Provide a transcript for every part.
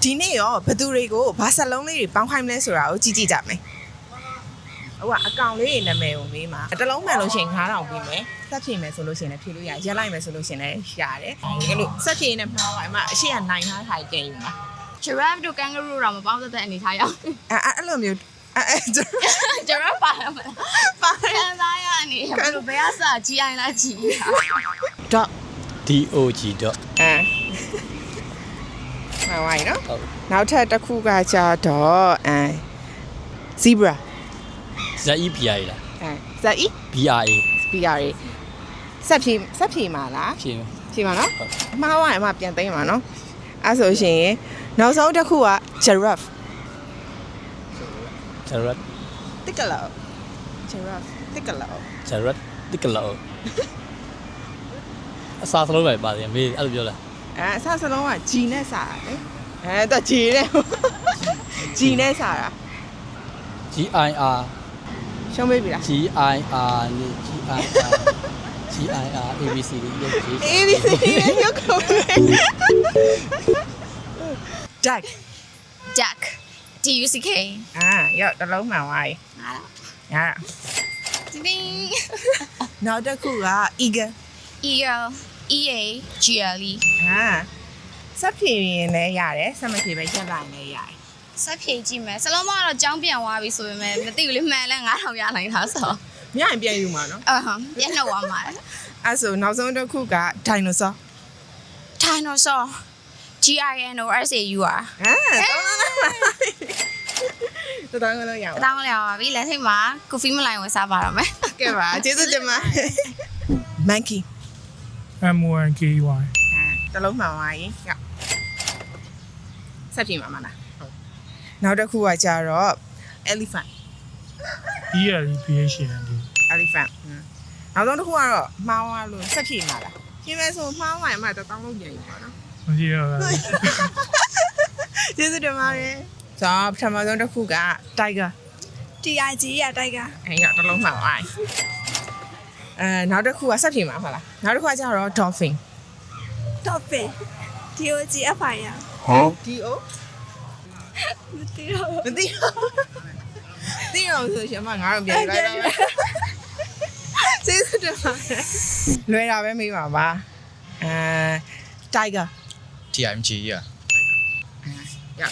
ဒီနေ့ရောဘသူတွေကိုဘာစလုံးလေးတွေပေါင်းခိုင်းမလဲဆိုတာကိုကြည့်ကြည့်ကြမယ်ဟုတ်ကအကောင်လေးတွေနာမည်ကိုမေးမှာတစ်လုံးမှန်လို့ရှိရင်9000ပြီးမယ်ဆက်ဖြည့်မယ်ဆိုလို့ရှိရင်လည်းဖြည့်လို့ရရက်လိုက်မယ်ဆိုလို့ရှိရင်လည်းရတယ်ဒီလိုဆက်ဖြည့်နေမှာပါအမအရှိကနိုင်ထားထိုင်ကြည့်ယူမှာ giraffe တို့ kangaroo တော့မပေါင်းသက်တဲ့အနေထားရောက် အဲ့လိုမျိုးgiraffe ပါလားပါရသားရအနေဘယ်လိုဘယ်အစားကြီးအိုင်လားကြီး dot DOG dot မှန်ပါနော် ဟုတ် နောက်ထပ်တစ်ခုကကြတော့zebra ZEBI လား ဇက် BRA BRA ဆက်ဖြည့်မှာလား ဖြည့်မယ် ဖြည့်မှာနော်အမှားဝိုင်းအမပြန်သိမ်းမှာနော်အဲ့ဆိုရှင်နောက်ဆုံးတစ်ခုက giraffe Jarat တစ်ကလောက် giraffe တစ်ကလောက် Jarat တိကလောအစားစလုံးပဲပါတယ်မေးအဲ့လိုပြောလား အစစလုံးက G နဲ့စာတယ်တော့ G နဲ့ G နဲ့စာတာ GIR ရှုံးပေးပြီလား GIR နဲ့ GIR ABCD ရုပ်ကြီး ABC ရုပ်ကုန်Duck duck DUCK ရောက်တစ်လုံးမှန်သွားပြီ ဟာလား ရ ding နောက်တစ်ခုက eagle eagle EAGLE ဆက်ဖြည့်ရင်လည်းရတယ်ဆက်မဖြည့်ပဲရက်လိုက်လည်းရတယ် ဆက်ဖြည့်ကြည့်မယ်စလုံးမကတော့ကြောင်းပြန်သွားပြီဆိုပေမဲ့မသိဘူးလေမှန်လဲ9000ရနိုင်တာဆို ညရင်ပြန်ယူမှာနော် ပြက်နှုတ်သွားမှာ အဲ့ဆိုနောက်ဆုံးတစ်ခုက dinosaur dinosaur GINOSAUR တော်တော်လို့ရအောင် တောင်းလဲပါပြီလက်ထိတ်မှာကိုဖီမလိုင်းဝင်စားပါတော့မယ် ကဲပါကျေးဇူးတင်ပါ monkey MONKY တလုံးမှန်ပါရင်ဆက်ပြင်ပါမလားဟုတ်နောက်တစ်ခုကကြတော့ elephant ELPHND elephant နောက်ဆုံးတစ်ခုကတော့မှားသွားလို့ဆက်ပြင်ပါလားပြင်မယ်ဆိုမှားသွားရင်မှတောင်းလို့ပြန်ယူပါနော် မကြည့်ရပါဘူး ကျေးဇူးတင်ပါတယ်ဆိုတော့ပထမဆုံးတစ်ခုက tiger TIG ရတိုက်ကာ အဲ့ရတလုံးမှန်ပါနောက်တစ်ခုကဆက်ပြင်ပါဟုတ်လားနောက်တစ်ခုကကြတော့ dolphin Dolphin DOGFI ရ DO မသိတော့ မသိသိအောင်ဆိုရှင်မငါတို့ပြန်လိုက်တော့ကျေးဇူးတင်ပါတယ်လွယ်တာပဲမေးပါပါtiger TIMG ရ ရ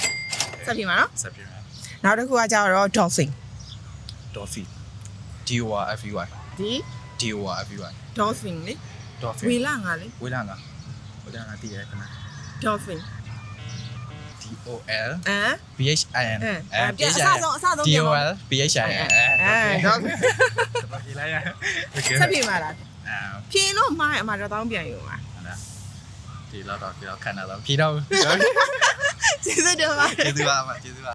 ဆက်ပြင်ပါနော် ဆက်ပြမယ် နောက်တစ်ခုကကြတော့ dolphin Dolphin DORFUI ဒီ DORFUI dolphin လေ Dolphin ဝေလာငါလေ ဝေးလာငါတည်ရခဏ dolphin DOL အဲ BHIN ပြန်အစားဆုံးပြန်ပါ DOL BHIN dolphin ပြေးလိုက်ရ ဆက်ပြင်ပါလားဖြင်းလို့မှားအမှာတော့တောင်းပြန်ယူပါ ဒီတော့ခဏတော့ဖြေတော့ ကျေးဇူးတင်ပါတယ် ကျေးဇူးပါ